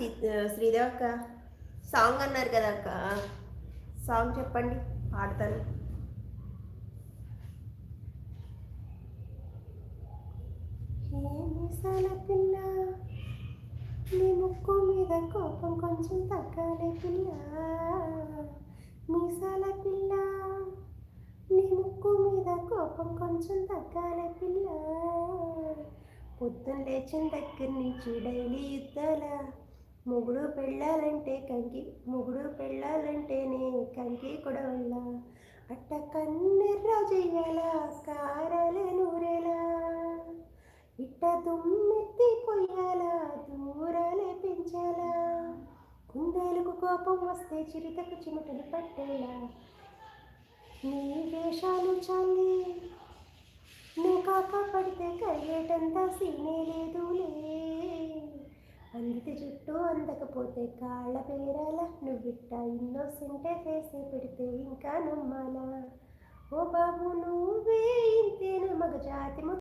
శ్రీదేవి అక్క. సాంగ్ అన్నారు కదా అక్క, సాంగ్ చెప్పండి, పాడతాను. ఏమిసాల పిల్ల, నీ ముక్కు మీద కోపం కొంచెం తగ్గాలే పిల్ల. మీసాల పిల్ల, నీ ముక్కు మీద కోపం కొంచెం తగ్గాలే పిల్ల. పొద్దున్న లేచిన దగ్గర నుంచి డైలీ యుద్ధాల. మొగుడు పెళ్ళాలంటేనే కంకి కొడవల్ల. అట్ట కన్నెర్ర చెయ్యాల, కారాలే నూరేలా. ఇట్ట దుమ్మెత్తి పొయ్యాల, దూరాలే పెంచాలా. కుందేలుకు కోపం వస్తే చిరుతకు చిమటలు పట్టేలా. నీ వేషాలు చాలే, నువ్వు కాక పడితే కరిగేటంత సీనే లేదులే. అందితే జుట్టు అందకపోతే కాళ్ళ పేరాల. నువ్విట్ట ఇన్నోసెంటే ఫేసే పెడితే ఇంకా నమ్మాలా. ఓ బాబు నువ్వే ఇంతేనా మగ జాతి